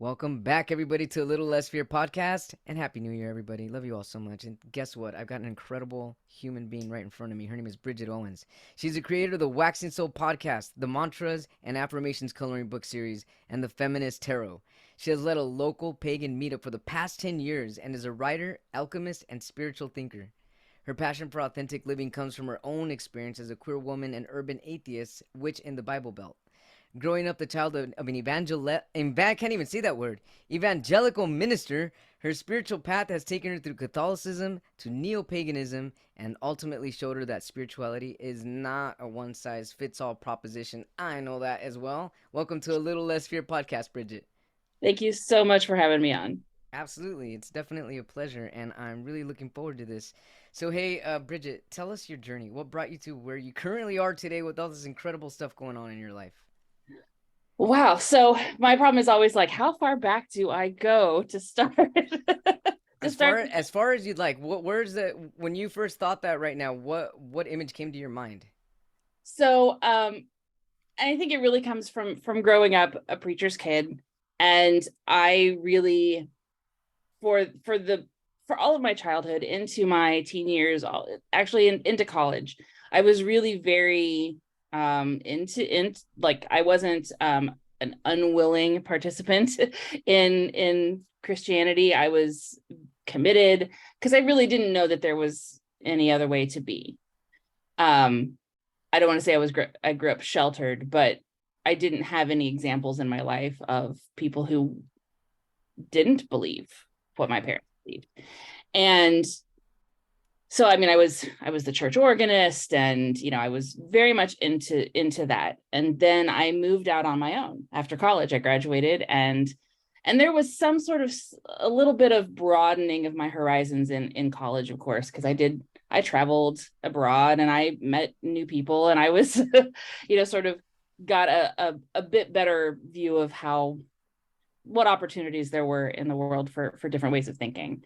Welcome back, everybody, to a Little Less Fear podcast, and Happy New Year, everybody. Love you all so much. And guess what? I've got an incredible human being right in front of me. Her name is Bridget Owens. She's the creator of the Waxing Soul podcast, the Mantras and Affirmations coloring book series, and the Feminist Tarot. She has led a local pagan meetup for the past 10 years and is a writer, alchemist, and spiritual thinker. Her passion for authentic living comes from her own experience as a queer woman and urban atheist, witch in the Bible Belt. Growing up the child of an can't even say that word, evangelical minister, her spiritual path has taken her through Catholicism to Neopaganism and ultimately showed her that spirituality is not a one-size-fits-all proposition. I know that as well. Welcome to a Little Less Fear podcast, Bridget. Thank you so much for having me on. Absolutely. It's definitely a pleasure, and I'm really looking forward to this. So, hey, Bridget, tell us your journey. What brought you to where you currently are today with all this incredible stuff going on in your life? Wow. So my problem is always like, how far back do I go to start? to As start. far as far as you'd like, where's the when you first thought that right now, what image came to your mind? So I think it really comes from growing up a preacher's kid. And I really for all of my childhood into my teen years, actually into college, I was really very into like I wasn't an unwilling participant in Christianity. I was committed because I really didn't know that there was any other way to be. I don't want to say I grew up sheltered, but I didn't have any examples in my life of people who didn't believe what my parents believed. And so I mean I was the church organist, and I was very much into that. And then I moved out on my own after college. I graduated, and there was some sort of a little bit of broadening of my horizons in college, of course, because I traveled abroad and I met new people, and I was sort of got a bit better view of what opportunities there were in the world for different ways of thinking.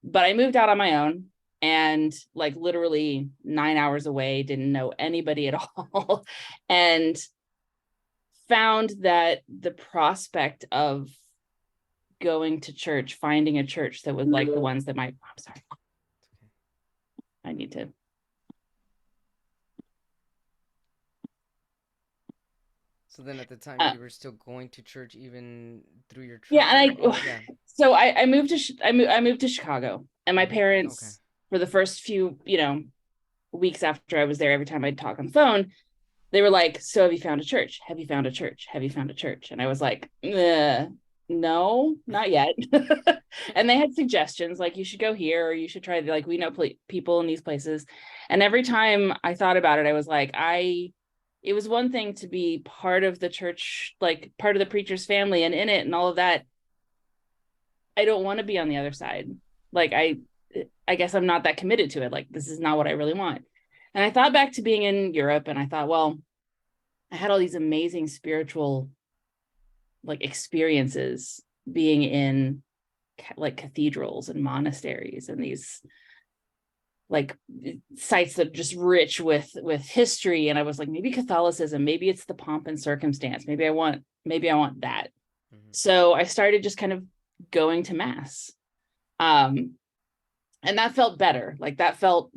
But I moved out on my own, and like literally 9 hours away, didn't know anybody at all, and found that the prospect of going to church, finding a church that was like the ones that I'm sorry, I need to. So then at the time you were still going to church even through your Yeah, travel? and Yeah. so I moved to I moved to Chicago, and my Okay. parents, for the first few weeks after I was there, every time I'd talk on the phone, they were like, "So have you found a church? Have you found a church? Have you found a church?" And I was like, "No, not yet." And they had suggestions like, "You should go here, or you should try, like, we know people in these places." And every time I thought about it, I was like, it was one thing to be part of the church, like part of the preacher's family and in it and all of that. I don't want to be on the other side. Like I guess I'm not that committed to it. Like, this is not what I really want. And I thought back to being in Europe, and I thought, well, I had all these amazing spiritual like experiences being in like cathedrals and monasteries and these like sites that are just rich with history. And I was like, maybe Catholicism, maybe it's the pomp and circumstance, maybe I want that. Hmm. So I started just kind of going to mass, um and that felt better, like that felt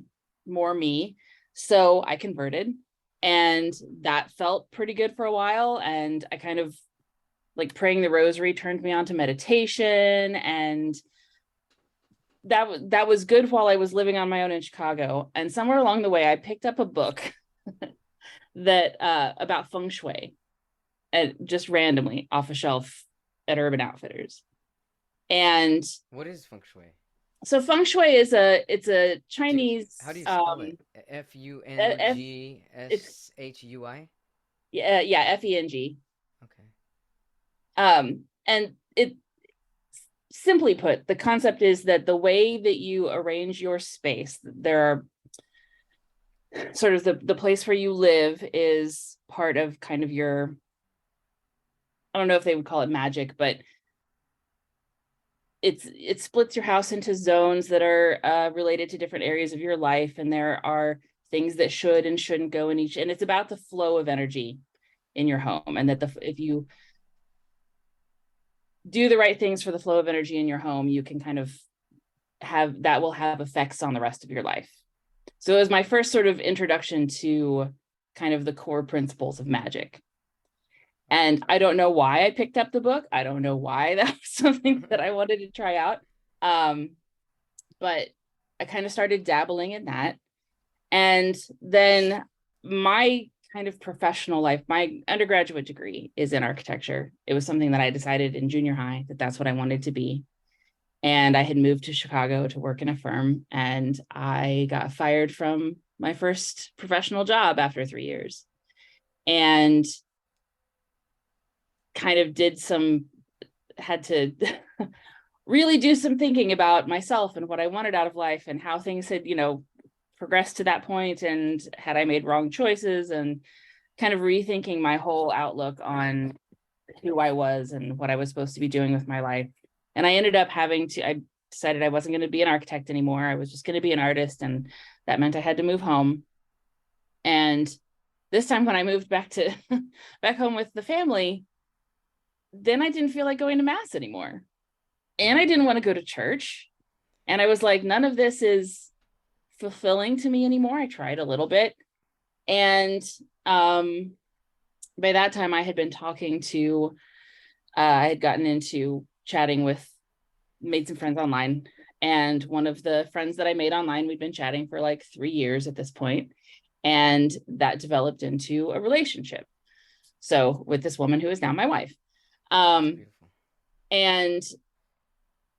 more me. So I converted, and that felt pretty good for a while. And I kind of like praying the rosary turned me on to meditation, and that was good while I was living on my own in Chicago. And somewhere along the way, I picked up a book that about feng shui, and just randomly off a shelf at Urban Outfitters. And What is feng shui? so feng shui is a Do you, Chinese how do you spell it? F U N F G it's S H U I? yeah, Feng. Okay. And it, simply put, the concept is that the way that you arrange your space, there are sort of the place where you live is part of kind of your, I don't know if they would call it magic, but it splits your house into zones that are related to different areas of your life, and there are things that should and shouldn't go in each, and it's about the flow of energy in your home. And that if you do the right things for the flow of energy in your home, you can kind of have that will have effects on the rest of your life. So it was my first sort of introduction to kind of the core principles of magic. And I don't know why I picked up the book. I don't know why that was something that I wanted to try out. But I kind of started dabbling in that. And then my kind of professional life, my undergraduate degree is in architecture. It was something that I decided in junior high that that's what I wanted to be. And I had moved to Chicago to work in a firm, and I got fired from my first professional job after 3 years, and kind of had to really do some thinking about myself and what I wanted out of life and how things had, progressed to that point, and had I made wrong choices, and kind of rethinking my whole outlook on who I was and what I was supposed to be doing with my life. And I ended up I decided I wasn't going to be an architect anymore. I was just going to be an artist. And that meant I had to move home. And this time when I moved back home with the family, then I didn't feel like going to mass anymore. And I didn't want to go to church. And I was like, none of this is fulfilling to me anymore. I tried a little bit. And by that time I had been talking to, I had gotten into chatting made some friends online. And one of the friends that I made online, we'd been chatting for like 3 years at this point. And that developed into a relationship. So with this woman who is now my wife. And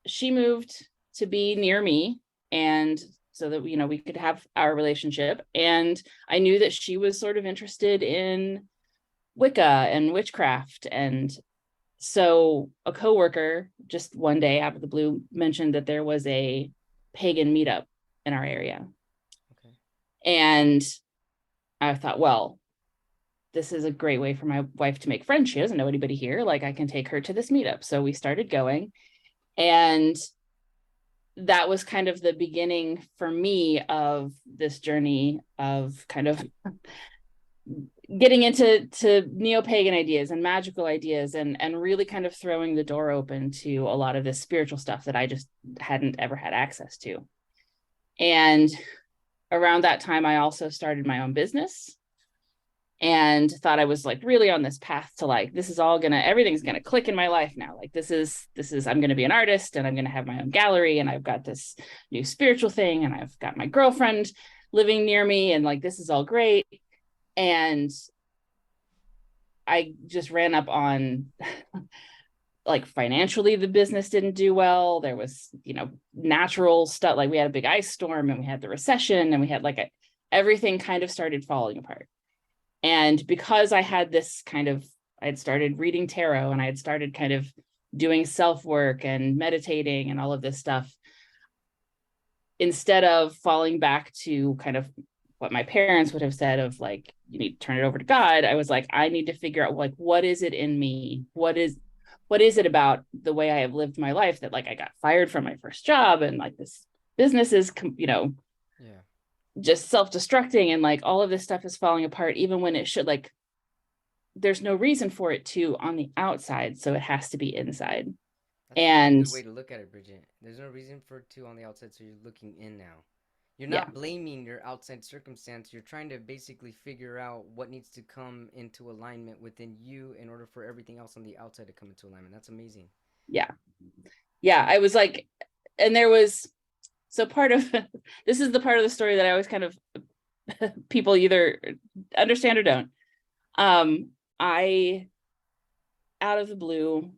she moved to be near me, and so that, we could have our relationship. And I knew that she was sort of interested in Wicca and witchcraft. And so a coworker just one day out of the blue mentioned that there was a pagan meetup in our area. Okay. And I thought, well, this is a great way for my wife to make friends. She doesn't know anybody here. Like, I can take her to this meetup. So we started going, and that was kind of the beginning for me of this journey of kind of getting into neo-pagan ideas and magical ideas, and really kind of throwing the door open to a lot of this spiritual stuff that I just hadn't ever had access to. And around that time, I also started my own business, and thought I was like really on this path to like, everything's gonna click in my life now. Like this is I'm gonna be an artist, and I'm gonna have my own gallery, and I've got this new spiritual thing, and I've got my girlfriend living near me, and like this is all great. And I just ran up on like financially, the business didn't do well. There was, natural stuff, like we had a big ice storm, and we had the recession, and we had everything kind of started falling apart. And because I had started reading tarot, and I had started kind of doing self-work and meditating and all of this stuff, instead of falling back to kind of what my parents would have said of like, you need to turn it over to God, I was like, I need to figure out like, what is it in me? What is it about the way I have lived my life that like I got fired from my first job, and like this business is, just self-destructing, and like all of this stuff is falling apart, even when it should, like, there's no reason for it to on the outside, so it has to be inside. That's a good way to look at it, Bridget. There's no reason for it to on the outside, so you're looking in now. You're not blaming your outside circumstance. You're trying to basically figure out what needs to come into alignment within you in order for everything else on the outside to come into alignment. That's amazing. Yeah. I was like, and there was, so part of this is the part of the story that I always kind of people either understand or don't. I, out of the blue,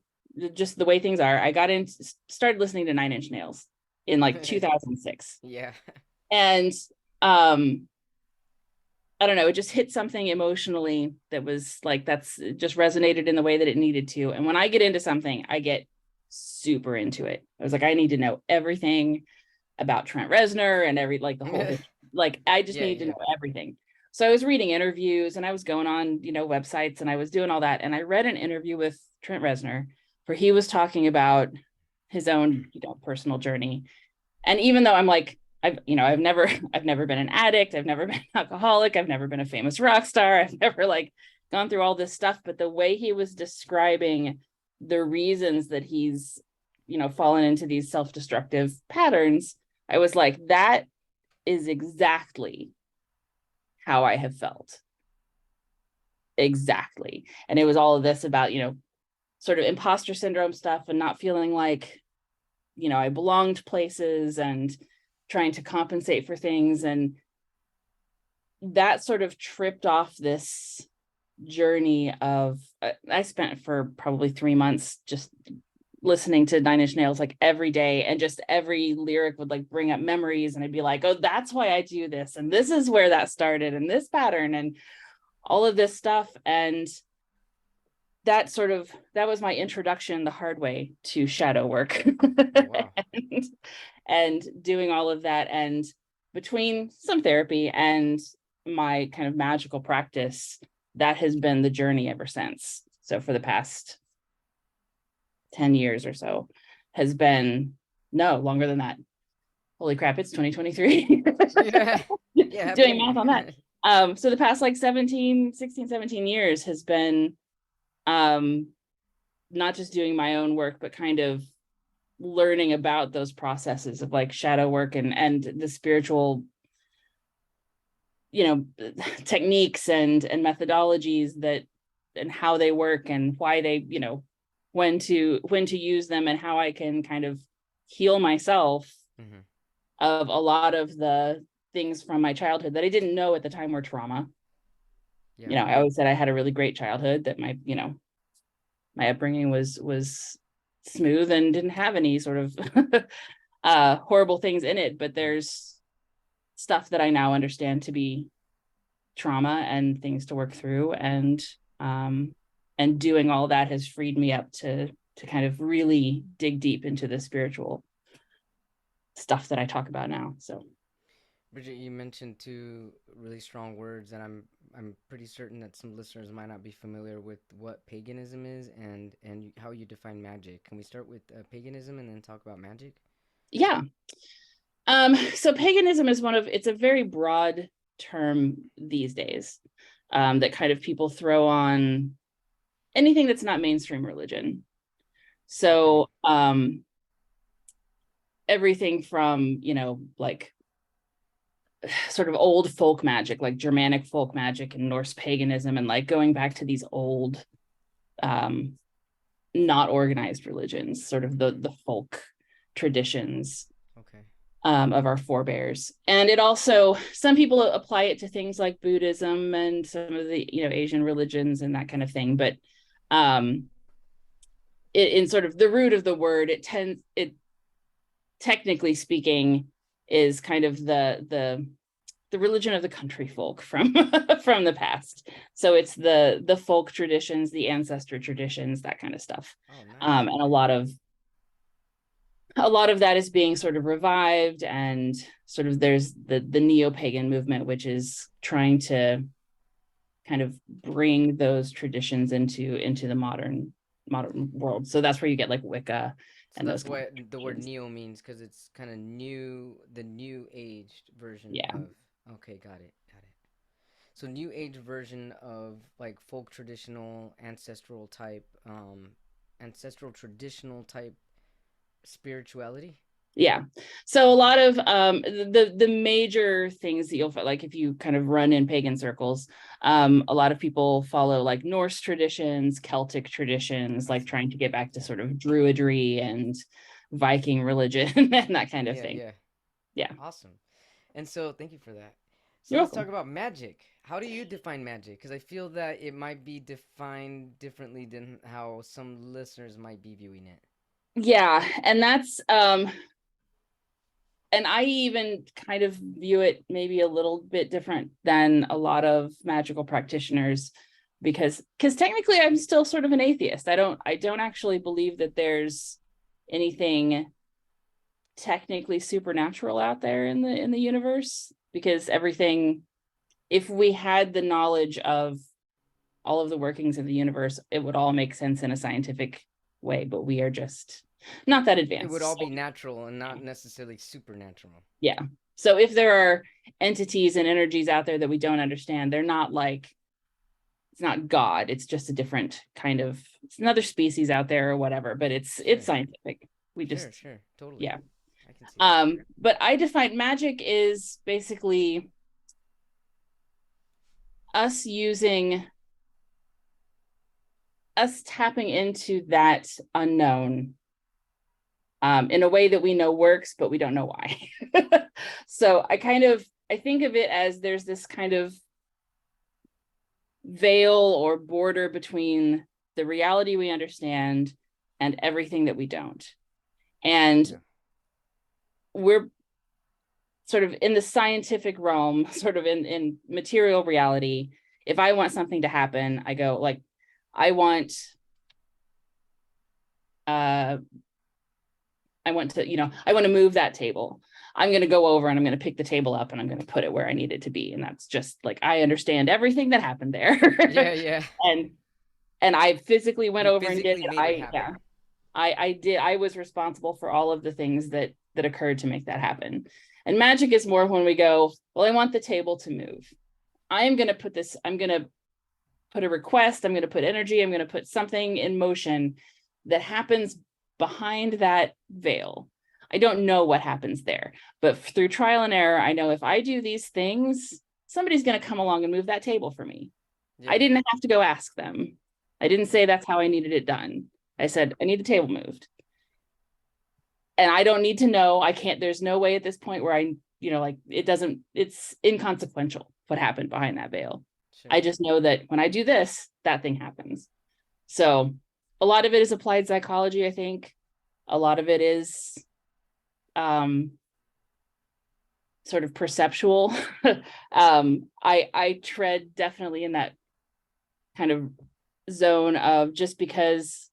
just the way things are, I started listening to 9 Inch Nails in like 2006. Yeah. And I don't know, it just hit something emotionally that was like, it just resonated in the way that it needed to. And when I get into something, I get super into it. I was like, I need to know everything about Trent Reznor and the whole like, I just need to know everything. So I was reading interviews, and I was going on, websites, and I was doing all that. And I read an interview with Trent Reznor where he was talking about his own, personal journey. And even though I'm like, I've never been an addict, I've never been an alcoholic, I've never been a famous rock star, I've never like gone through all this stuff, but the way he was describing the reasons that he's, fallen into these self-destructive patterns, I was like, that is exactly how I have felt. Exactly. And it was all of this about, sort of imposter syndrome stuff and not feeling like, I belonged places and trying to compensate for things. And that sort of tripped off this journey of, I spent for probably 3 months just listening to Nine Inch Nails like every day, and just every lyric would like bring up memories, and I'd be like, oh, that's why I do this, and this is where that started, and this pattern, and all of this stuff. And that was my introduction the hard way to shadow work. Oh, wow. and doing all of that, and between some therapy and my kind of magical practice, that has been the journey ever since. So for the past 10 years or so has been, no, longer than that. Holy crap, it's 2023. Yeah. Yeah. Doing math on that. So the past like 16, 17 years has been not just doing my own work, but kind of learning about those processes of like shadow work and the spiritual, techniques and methodologies that, and how they work, and why they, when to use them, and how I can kind of heal myself of a lot of the things from my childhood that I didn't know at the time were trauma. Yeah. I always said I had a really great childhood, that my, my upbringing was smooth and didn't have any sort of horrible things in it, but there's stuff that I now understand to be trauma and things to work through, and doing all that has freed me up to kind of really dig deep into the spiritual stuff that I talk about now. So Bridget, you mentioned two really strong words, and I'm pretty certain that some listeners might not be familiar with what paganism is and how you define magic. Can we start with paganism and then talk about magic? yeah. So paganism is it's a very broad term these days, that kind of people throw on anything that's not mainstream religion. So everything from, like sort of old folk magic, like Germanic folk magic and Norse paganism, and like going back to these old, not organized religions, sort of the folk traditions of our forebears. And it also, some people apply it to things like Buddhism and some of the, Asian religions and that kind of thing. But in sort of the root of the word, it technically speaking is kind of the religion of the country folk from from the past. So it's the folk traditions, the ancestor traditions, that kind of stuff. Oh, nice. And a lot of that is being sort of revived, and sort of there's the Neopagan movement, which is trying to kind of bring those traditions into the modern world. So that's where you get like Wicca. So And that's those what the word neo means, because it's kind of new, the new aged version of. Okay, got it. So new age version of like folk traditional, ancestral traditional type spirituality. Yeah. So a lot of the major things that you'll find, like if you kind of run in pagan circles, a lot of people follow like Norse traditions, Celtic traditions, like trying to get back to sort of druidry and Viking religion and that kind of thing. Yeah. Awesome. And so thank you for that. So You're let's welcome. talk about magic. How do you define magic? Because I feel that it might be defined differently than how some listeners might be viewing it. Yeah. And that's and I even kind of view it maybe a little bit different than a lot of magical practitioners, because technically I'm still sort of an atheist. I don't actually believe that there's anything technically supernatural out there in the universe, because everything, if we had the knowledge of all of the workings of the universe, it would all make sense in a scientific way, but we are just not that advanced. It would all be natural and not necessarily supernatural. Yeah. So if there are entities and energies out there that we don't understand, they're not like it's not God, it's just a different kind of, it's another species out there or whatever, but it's scientific. We just, Sure, totally. yeah. I can see that. But I define magic is basically us tapping into that unknown in a way that we know works, but we don't know why. So I think of it as there's this kind of veil or border between the reality we understand and everything that we don't. And we're sort of in the scientific realm, sort of in material reality. If I want something to happen, I go like, I want to, I want to move that table. I'm going to go over and I'm going to pick the table up and I'm going to put it where I need it to be. And that's just like, I understand everything that happened there. Yeah. And I physically went over and did it. I did. I was responsible for all of the things that occurred to make that happen. And magic is more when we go, well, I want the table to move. I'm going to put a request. I'm going to put energy. I'm going to put something in motion that happens behind that veil. I don't know what happens there, but through trial and error, I know if I do these things, somebody's going to come along and move that table for me. Yeah. I didn't have to go ask them. I didn't say that's how I needed it done. I said, I need the table moved. And I don't need to know. I can't, there's no way at this point where it's inconsequential what happened behind that veil. Sure. I just know that when I do this, that thing happens. So a lot of it is applied psychology, I think. A lot of it is sort of perceptual. I tread definitely in that kind of zone of just because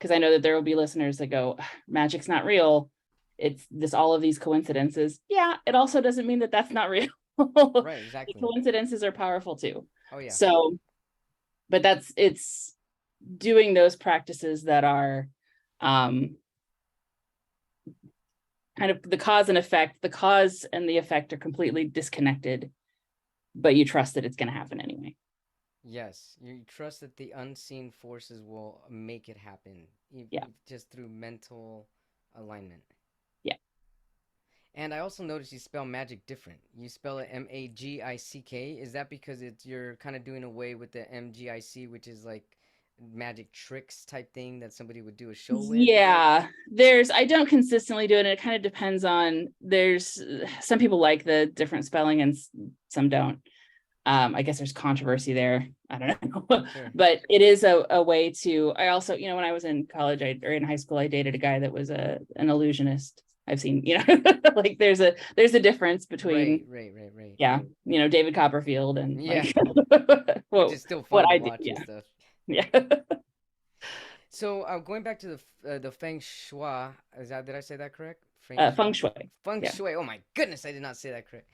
I know that there will be listeners that go, magic's not real. It's this, all of these coincidences. Yeah, it also doesn't mean that that's not real. Right, exactly. The coincidences are powerful too. Oh yeah. So, but it's doing those practices that are kind of the cause and effect. The cause and the effect are completely disconnected, but you trust that it's going to happen anyway. Yes, you trust that the unseen forces will make it happen. Just through mental alignment. Yeah. And I also noticed you spell magic different. You spell it Magick. Is that because you're kind of doing away with the MGIC, which is like magic tricks type thing that somebody would do a show with? Yeah, I don't consistently do it. And it kind of depends on, there's some people like the different spelling and some don't. I guess there's controversy there. I don't know. Sure. But it is a way to, I also, when I was in college or in high school, I dated a guy that was an illusionist. I've seen, like there's a difference between, right. Yeah. David Copperfield and which is still fun to watch and stuff. Yeah. So going back to the Feng Shui, did I say that correct? Feng Shui. Feng Shui. Oh my goodness, I did not say that correct.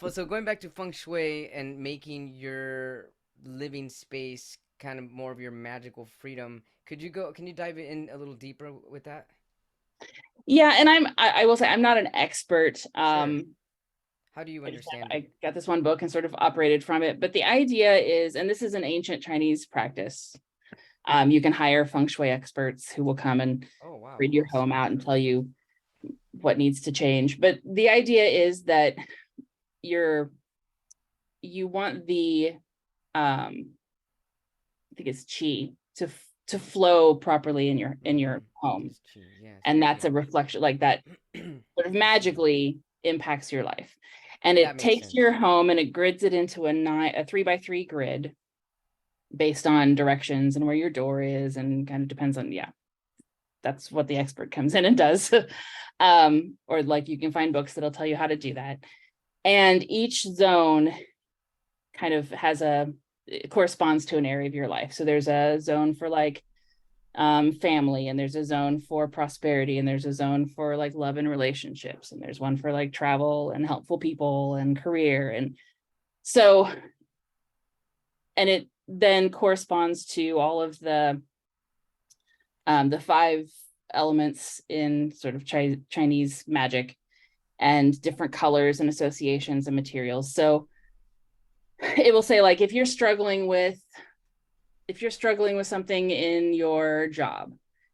So going back to Feng Shui and making your living space kind of more of your magical freedom, can you dive in a little deeper with that? Yeah, and I will say I'm not an expert. Sure. How do you understand it? I got this one book and sort of operated from it, but the idea is, and this is an ancient Chinese practice. You can hire Feng Shui experts who will come and read your home out and tell you what needs to change. But the idea is that you want the I think it's qi to flow properly in your home. Yes, and that's a reflection, like that sort of magically impacts your life. And it takes your home and it grids it into a 3x3 grid based on directions and where your door is, and kind of depends on, that's what the expert comes in and does. Or like you can find books that'll tell you how to do that. And each zone kind of it corresponds to an area of your life. So there's a zone for like family, and there's a zone for prosperity, and there's a zone for like love and relationships, and there's one for like travel and helpful people and career. And so, and it then corresponds to all of the 5 elements in sort of Chinese magic, and different colors and associations and materials. So it will say, like, if you're struggling with if you're struggling with something in your job,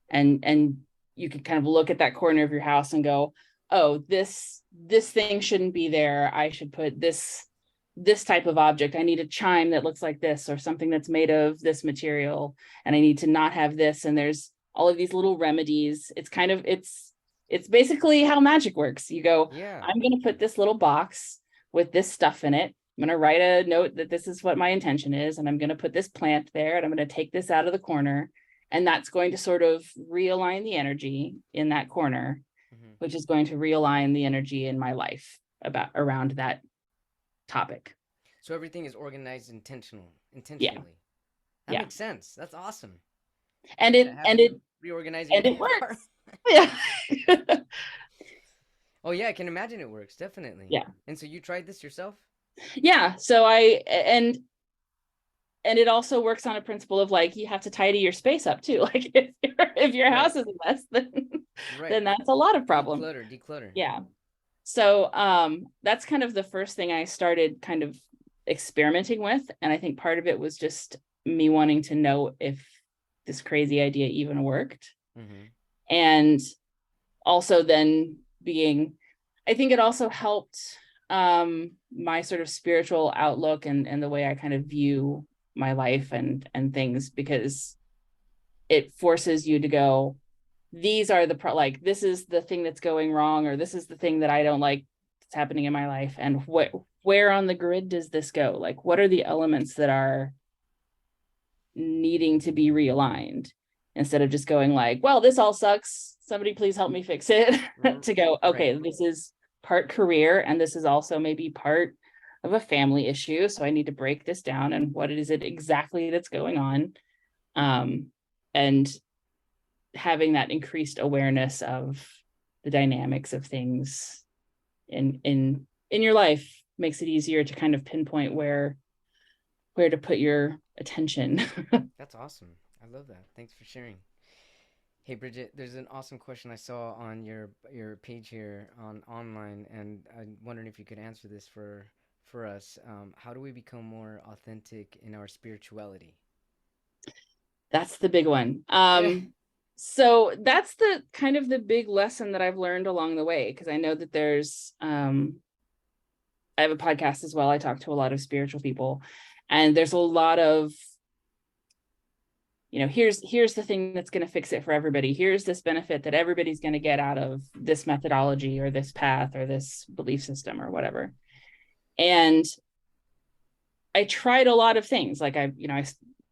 and you can kind of look at that corner of your house and go, oh, this thing shouldn't be there. I should put this type of object. I need a chime that looks like this, or something that's made of this material, and I need to not have this. And there's all of these little remedies. It's basically how magic works. You go, Yeah. I'm going to put this little box with this stuff in it. I'm going to write a note that this is what my intention is, and I'm going to put this plant there, and I'm going to take this out of the corner, and that's going to sort of realign the energy in that corner, which is going to realign the energy in my life around that topic. So everything is organized intentionally. Yeah. That makes sense. That's awesome. And it reorganize and it works. Yeah. Oh yeah, I can imagine it works, definitely. Yeah. And so you tried this yourself? Yeah. So and it also works on a principle of like, you have to tidy your space up too. Like if your house is a mess, then that's a lot of problems. Declutter. Yeah. So that's kind of the first thing I started kind of experimenting with. And I think part of it was just me wanting to know if this crazy idea even worked. And also then I think it also helped my sort of spiritual outlook and the way I kind of view my life and things, because it forces you to go, these are like, this is the thing that's going wrong, or this is the thing that I don't like that's happening in my life. And where on the grid does this go? Like, what are the elements that are needing to be realigned, instead of just going like, well, this all sucks, somebody please help me fix it. To go, okay, this is part career, and this is also maybe part of a family issue, so I need to break this down, and what is it exactly that's going on, and having that increased awareness of the dynamics of things in your life makes it easier to kind of pinpoint where to put your attention. That's awesome. I love that. Thanks for sharing. Hey Bridget, there's an awesome question I saw on your page here online, and I'm wondering if you could answer this for us. How do we become more authentic in our spirituality? That's the big one. So that's the kind of the big lesson that I've learned along the way, because I know that there's I have a podcast as well. I talk to a lot of spiritual people, and there's a lot of, here's the thing that's going to fix it for everybody. Here's this benefit that everybody's going to get out of this methodology or this path or this belief system or whatever. And I tried a lot of things. Like I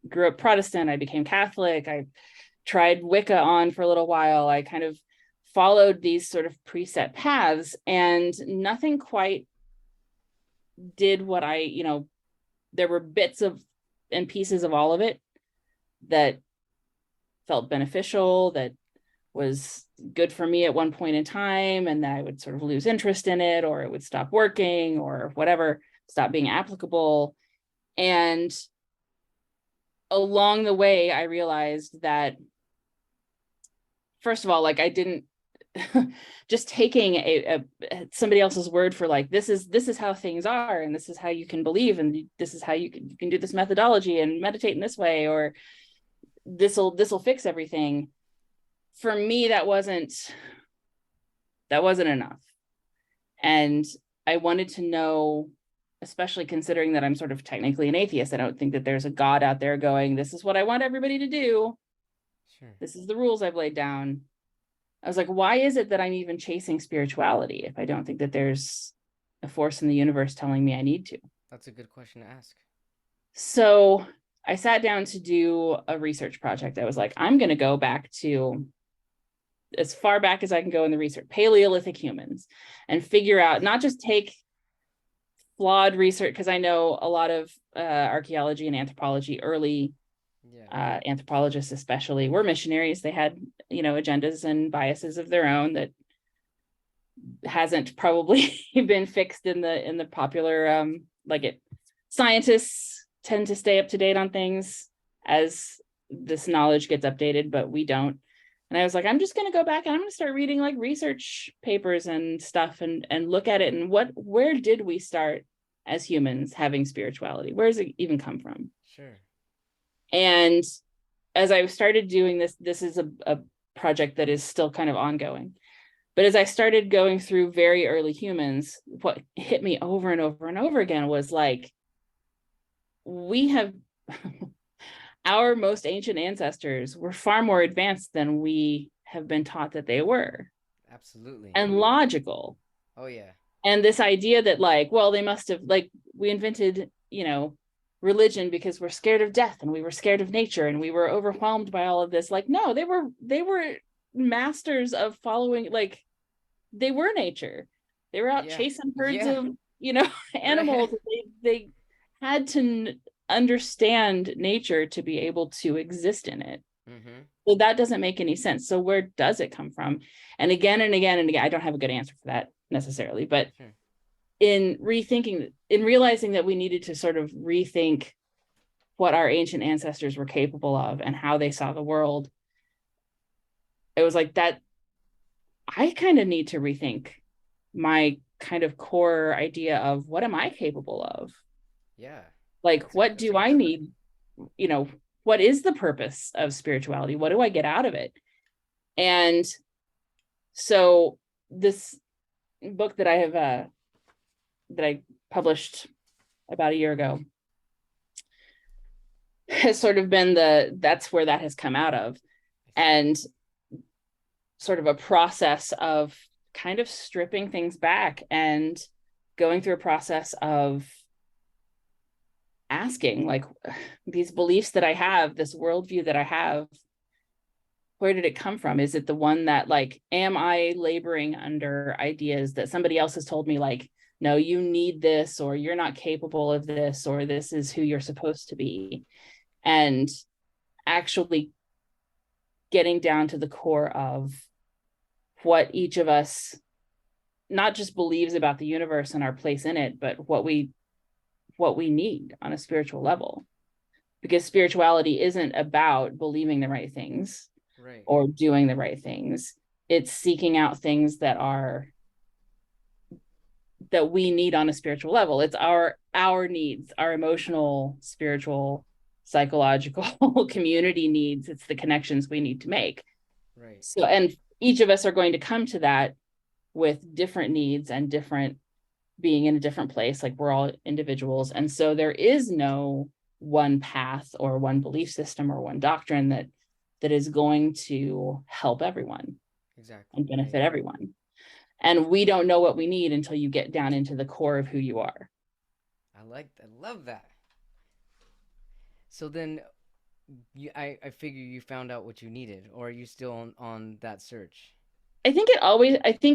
grew up Protestant, I became Catholic, I tried Wicca on for a little while. I kind of followed these sort of preset paths, and nothing quite did what there were bits of and pieces of all of it that felt beneficial, that was good for me at one point in time, and that I would sort of lose interest in it, or it would stop working, or whatever, stop being applicable. And along the way, I realized that, first of all, like, I didn't just taking somebody else's word for like, this is how things are, and this is how you can believe, and this is how you can do this methodology and meditate in this way, or this'll fix everything. For me, that wasn't enough. And I wanted to know, especially considering that I'm sort of technically an atheist, I don't think that there's a God out there going, this is what I want everybody to do. Sure. This is the rules I've laid down. I was like, why is it that I'm even chasing spirituality if I don't think that there's a force in the universe telling me I need to? That's a good question to ask. So I sat down to do a research project. I was like, I'm going to go back to as far back as I can go in the research, Paleolithic humans, and figure out, not just take flawed research, because I know a lot of archaeology and anthropology, early anthropologists especially, were missionaries. They had agendas and biases of their own that hasn't probably been fixed in the popular scientists tend to stay up to date on things as this knowledge gets updated, but we don't. And I was like, I'm just going to go back and I'm going to start reading like research papers and stuff, and look at it, and where did we start as humans having spirituality? Where does it even come from? Sure. And as I started doing this is a project that is still kind of ongoing. But as I started going through very early humans, what hit me over and over and over again was like, we have our most ancient ancestors were far more advanced than we have been taught that they were. Absolutely. And logical. Oh yeah. And this idea that like, well, they must have, like, we invented, religion because we're scared of death and we were scared of nature and we were overwhelmed by all of this. Like, no, they were masters of following, like, they were nature. They were out Yeah. chasing herds Yeah. of, Right. animals. They had to understand nature to be able to exist in it. Mm-hmm. So that doesn't make any sense. So where does it come from? And again and again and again, I don't have a good answer for that necessarily, but Sure. in realizing that we needed to sort of rethink what our ancient ancestors were capable of and how they saw the world, it was like that I kind of need to rethink my kind of core idea of what am I capable of? Yeah. Like, what That's a do good I start. need? What is the purpose of spirituality? What do I get out of it? And so this book that I have that I published about a year ago has sort of been that's where that has come out of, and sort of a process of kind of stripping things back and going through a process of asking, like, these beliefs that I have, this worldview that I have, where did it come from? Is it the one that, like, am I laboring under ideas that somebody else has told me, like, no, you need this, or you're not capable of this, or this is who you're supposed to be? And actually getting down to the core of what each of us not just believes about the universe and our place in it, but what we need on a spiritual level. Because spirituality isn't about believing the right things Right. or doing the right things. It's seeking out things that we need on a spiritual level. It's our needs, our emotional, spiritual, psychological, community needs. It's the connections we need to make. Right. So, and each of us are going to come to that with different needs and different, being in a different place. Like, we're all individuals. And so there is no one path or one belief system or one doctrine that is going to help everyone Exactly. and Right. benefit everyone. And we don't know what we need until you get down into the core of who you are. I love that. So then I figure you found out what you needed, or are you still on that search? I think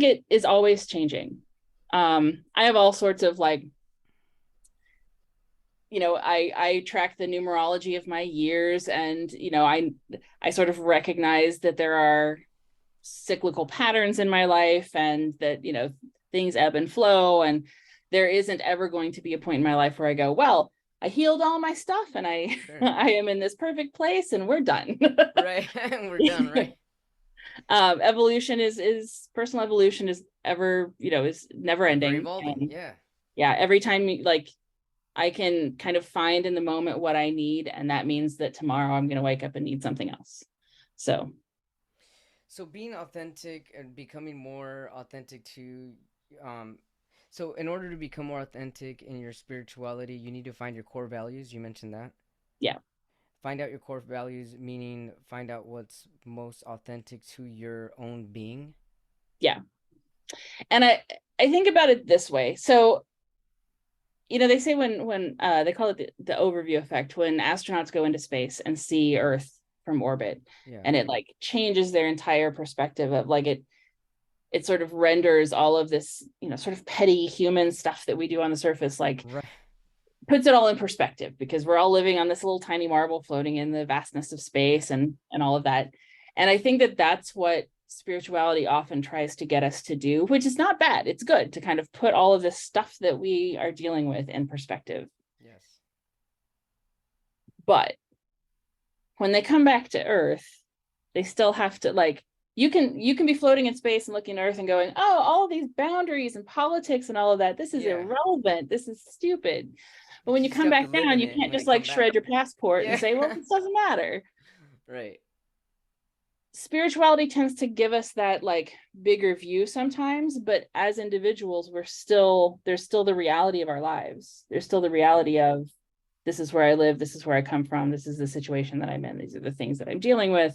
it is always changing. I have all sorts of, like, I track the numerology of my years, and I sort of recognize that there are cyclical patterns in my life, and that things ebb and flow, and there isn't ever going to be a point in my life where I go, well, I healed all my stuff and I Sure. I am in this perfect place and we're done. Right. We're done, right? Evolution is personal evolution is ever, is never Ever ending. evolving. And Yeah. yeah, every time, like, I can kind of find in the moment what I need, and that means that tomorrow I'm going to wake up and need something else. So So being authentic and becoming more authentic to um so in order to become more authentic in your spirituality, you need to find your core values. You mentioned that. yeah, Find out your core values, meaning find out what's most authentic to your own being. yeah. And I think about it this way. So they say when they call it the overview effect, when astronauts go into space and see Earth from orbit, Yeah. and it, like, changes their entire perspective of, like, it sort of renders all of this, sort of petty human stuff that we do on the surface, like, Right. puts it all in perspective, because we're all living on this little tiny marble floating in the vastness of space and all of that. And I think that that's what spirituality often tries to get us to do, which is not bad. It's good to kind of put all of this stuff that we are dealing with in perspective. Yes. But when they come back to Earth, they still have to, like, you can be floating in space and looking at Earth and going, oh, all of these boundaries and politics and all of that, this is irrelevant, this is stupid. But when you come back down, you can't just like shred your passport and say, well, this doesn't matter. Right. Spirituality tends to give us that like bigger view sometimes, but as individuals, there's still the reality of our lives. There's still the reality of, this is where I live, this is where I come from, this is the situation that I'm in, these are the things that I'm dealing with,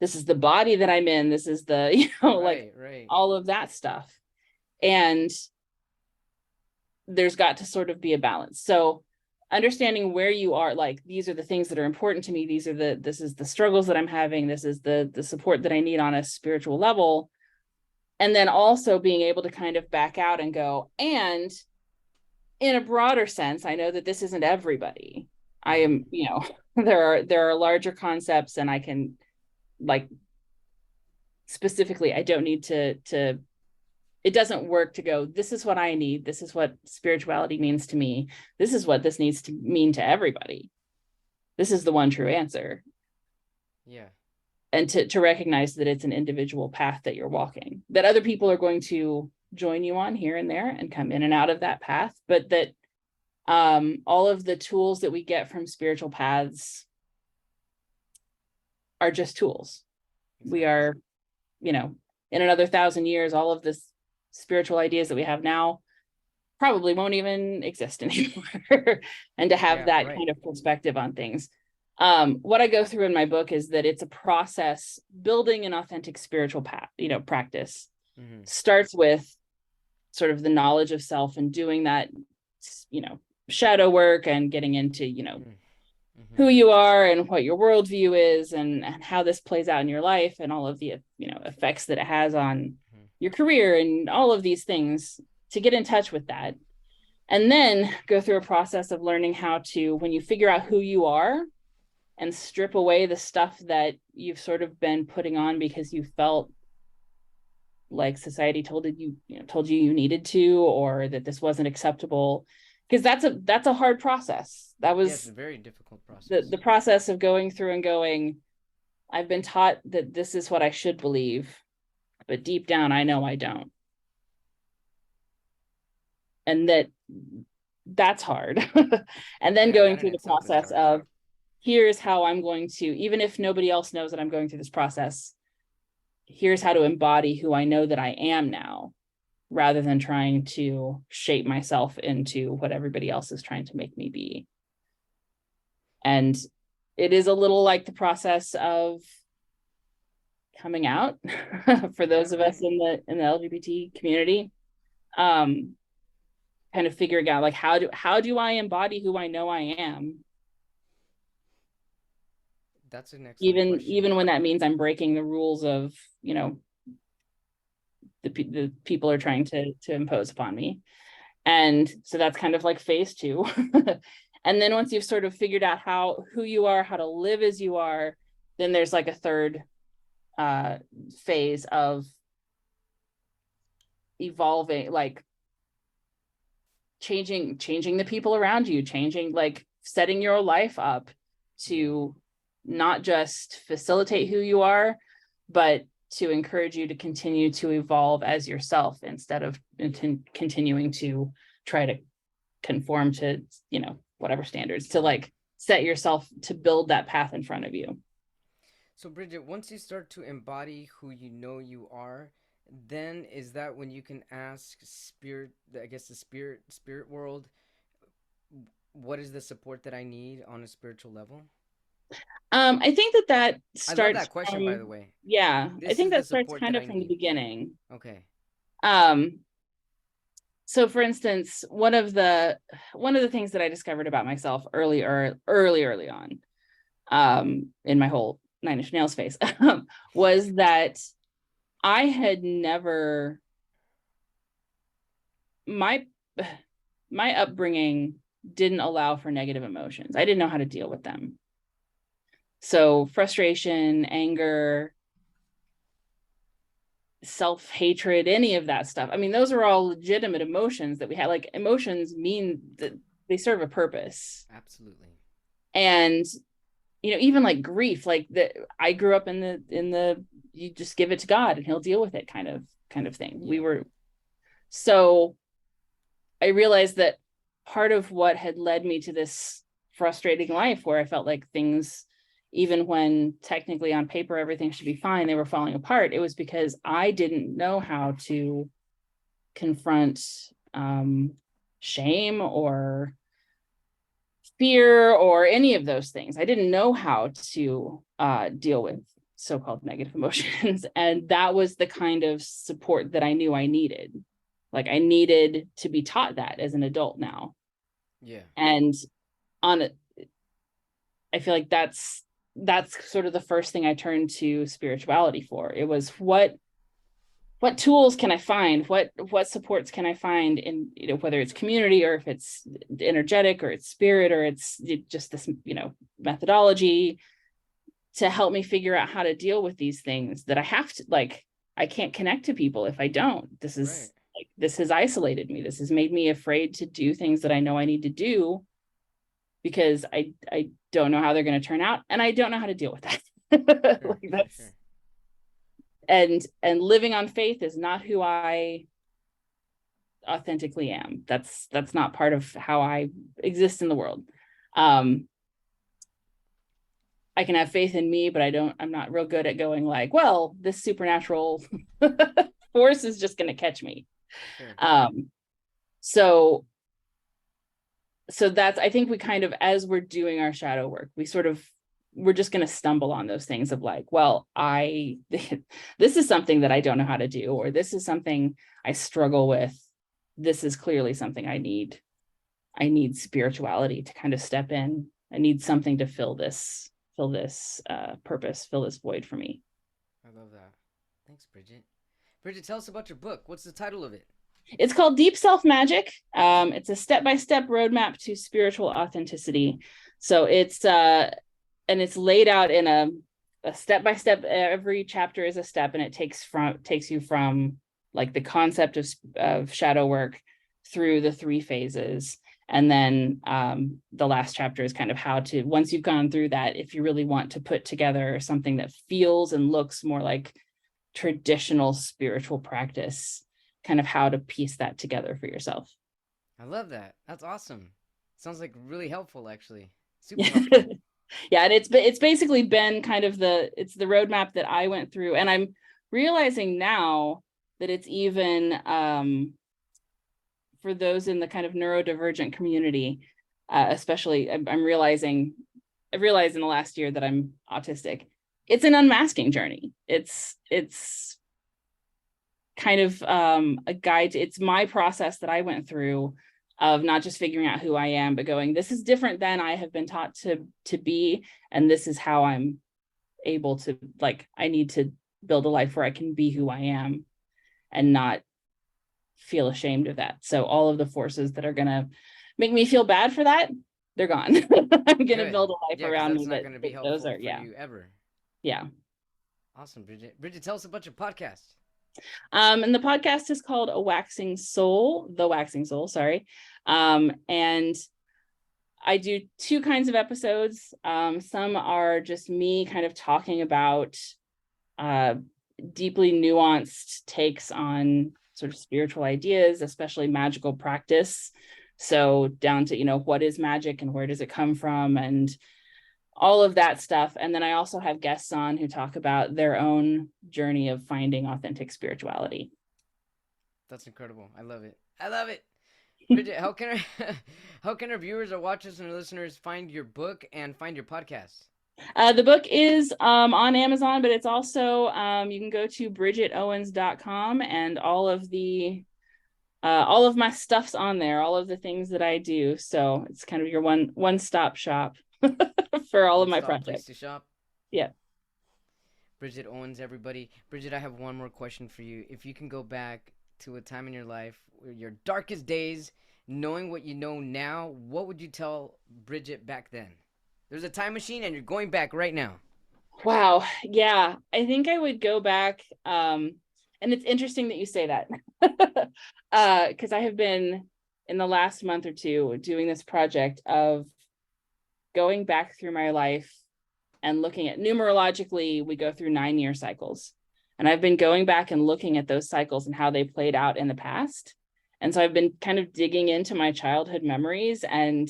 this is the body that I'm in, this is the, like all of that stuff. And there's got to sort of be a balance. So understanding where you are, like, these are the things that are important to me, this is the struggles that I'm having, this is the support that I need on a spiritual level. And then also being able to kind of back out and go, and in a broader sense, I know that this isn't everybody. I am, there are larger concepts, and I can, like, specifically, I don't need to it doesn't work to go, this is what I need, this is what spirituality means to me, this is what this needs to mean to everybody, this is the one true answer. Yeah. And to recognize that it's an individual path that you're walking, that other people are going to join you on here and there and come in and out of that path, but that all of the tools that we get from spiritual paths are just tools. Exactly. We are, in another 1,000 years, all of this spiritual ideas that we have now probably won't even exist anymore. And to have that kind of perspective on things. What I go through in my book is that it's a process. Building an authentic spiritual path, practice starts with sort of the knowledge of self and doing that, shadow work and getting into, who you are and what your worldview is and how this plays out in your life and all of the, effects that it has on your career and all of these things, to get in touch with that. And then go through a process of learning how to, when you figure out who you are and strip away the stuff that you've sort of been putting on because you felt like society told you you needed to, or that this wasn't acceptable, because that's a hard process. That was it's a very difficult process. The process of going through and going, I've been taught that this is what I should believe, but deep down I know I don't. And that's hard. And then going through the process of, here's how I'm going to, even if nobody else knows that I'm going through this process, here's how to embody who I know that I am now, rather than trying to shape myself into what everybody else is trying to make me be. And it is a little like the process of coming out for those of us in the LGBT community, kind of figuring out, like, how do I embody who I know I am? That's an excellent question. Even when that means I'm breaking the rules of, the people are trying to impose upon me. And so that's kind of like phase 2. And then once you've sort of figured out who you are, how to live as you are, then there's like a third phase of evolving, like changing the people around you, like setting your life up to not just facilitate who you are, but to encourage you to continue to evolve as yourself, instead of continuing to try to conform to, whatever standards, to like set yourself to build that path in front of you. So Bridget, once you start to embody who you know you are, then is that when you can ask spirit, I guess the spirit world, what is the support that I need on a spiritual level? I think that starts. I love that question, by the way. Yeah, I think that starts kind of from the beginning. Okay. So for instance, one of the things that I discovered about myself early on, in my whole 9 Inch Nails phase, was that I had never, my upbringing didn't allow for negative emotions. I didn't know how to deal with them. So frustration, anger, self-hatred, any of that stuff. I mean, those are all legitimate emotions that we have. Like, emotions mean that they serve a purpose. Absolutely. And, even like grief, like I grew up in the you just give it to God and he'll deal with it kind of thing. Yeah. So I realized that part of what had led me to this frustrating life where I felt like things, even when technically on paper everything should be fine, they were falling apart. It was because I didn't know how to confront shame or fear or any of those things. I didn't know how to deal with so-called negative emotions. And that was the kind of support that I knew I needed. Like I needed to be taught that as an adult now. Yeah. And on it, I feel like that's sort of the first thing I turned to spirituality for. It was what tools can I find? What supports can I find in, whether it's community or if it's energetic or it's spirit or it's just this, methodology to help me figure out how to deal with these things that I have to, like, I can't connect to people if I don't. This is Right. like, this has isolated me. This has made me afraid to do things that I know I need to do because I don't know how they're going to turn out and I don't know how to deal with that. Sure. Like Sure. that's, Sure. and living on faith is not who I authentically am. That's not part of how I exist in the world. I can have faith in me, but I'm not real good at going like, well, this supernatural force is just going to catch me. Sure. So that's, I think we kind of, as we're doing our shadow work, we're just going to stumble on those things of like, well, this is something that I don't know how to do, or this is something I struggle with. This is clearly something I need spirituality to kind of step in. I need something to fill this purpose, fill this void for me. I love that. Thanks, Bridget. Bridget, tell us about your book. What's the title of it? It's called Deep Self Magic. It's a step-by-step roadmap to spiritual authenticity. So it's laid out in a step-by-step. Every chapter is a step, and it takes you from like the concept of shadow work through the 3 phases. And then the last chapter is kind of how to, once you've gone through that, if you really want to put together something that feels and looks more like traditional spiritual practice, kind of how to piece that together for yourself. I love that. That's awesome. Sounds like really helpful, actually. Super helpful. Yeah, and it's basically been kind of it's the roadmap that I went through, and I'm realizing now that it's even for those in the kind of neurodivergent community, especially, I've realized in the last year that I'm autistic. It's an unmasking journey. It's kind of a guide. It's my process that I went through of not just figuring out who I am, but going, this is different than I have been taught to be, and this is how I'm able to, like, I need to build a life where I can be who I am and not feel ashamed of that. So all of the forces that are going to make me feel bad for that, they're gone. I'm going to build a life Yeah, because around that's me not going to be those helpful are, for yeah. you ever. Yeah. Awesome, Bridget. Bridget, tell us about your podcast. And the podcast is called The Waxing Soul, sorry. And I do 2 kinds of episodes. Some are just me kind of talking about deeply nuanced takes on sort of spiritual ideas, especially magical practice. So down to, what is magic and where does it come from and all of that stuff. And then I also have guests on who talk about their own journey of finding authentic spirituality. That's incredible. I love it. I love it. Bridget, how can our viewers or watchers and listeners find your book and find your podcast? The book is on Amazon, but it's also you can go to bridgetowens.com, and all of my stuff's on there, all of the things that I do. So it's kind of your one-stop shop for all of my projects. Place to shop. Yeah. Bridget Owens, everybody. Bridget, I have one more question for you. If you can go back to a time in your life, your darkest days, knowing what you know now, what would you tell Bridget back then? There's a time machine and you're going back right now. Wow. Yeah. I think I would go back. And it's interesting that you say that. Because I have been in the last month or 2 doing this project of going back through my life and looking at numerologically, we go through 9-year cycles. And I've been going back and looking at those cycles and how they played out in the past. And so I've been kind of digging into my childhood memories and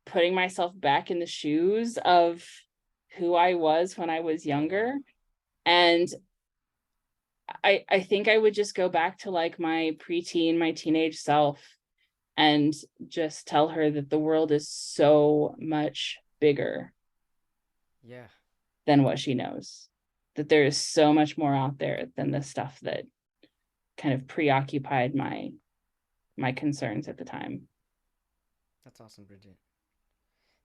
putting myself back in the shoes of who I was when I was younger. And I think I would just go back to like my preteen, my teenage self, and just tell her that the world is so much bigger Yeah. than what she knows. That there is so much more out there than the stuff that kind of preoccupied my concerns at the time. That's awesome, Bridget.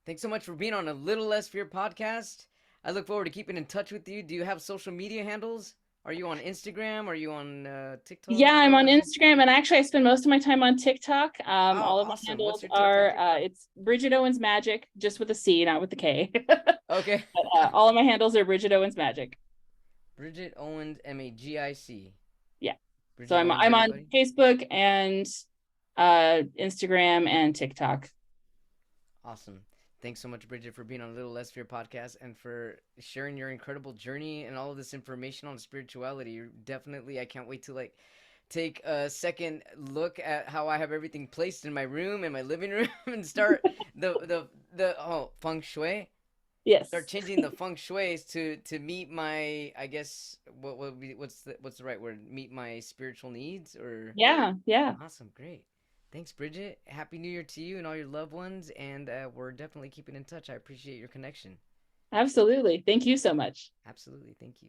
Thanks so much for being on A Little Less Fear podcast. I look forward to keeping in touch with you. Do you have social media handles? Are you on Instagram? Are you on Yeah, TikTok? I'm on Instagram, and actually I spend most of my time on TikTok. Oh, All of my awesome. What's handles your TikTok? are it's Bridget Owens Magic, just with a C, not with the K. Okay. But all of my handles are Bridget Owens Magic. Bridget Owens, Magic. Yeah. So Bridget I'm Owens, I'm on everybody. Facebook and Instagram and TikTok. Awesome. Thanks so much, Bridget, for being on a Little Less Fear podcast and for sharing your incredible journey and all of this information on spirituality. You're definitely, I can't wait to like take a second look at how I have everything placed in my room, in my living room, and start the feng shui. Start Yes. changing the feng shui's to meet my, I guess, what's the right word? Meet my spiritual needs or Yeah, yeah. awesome, great. Thanks, Bridget. Happy New Year to you and all your loved ones, and we're definitely keeping in touch. I appreciate your connection. Absolutely. Thank you so much. Absolutely, thank you.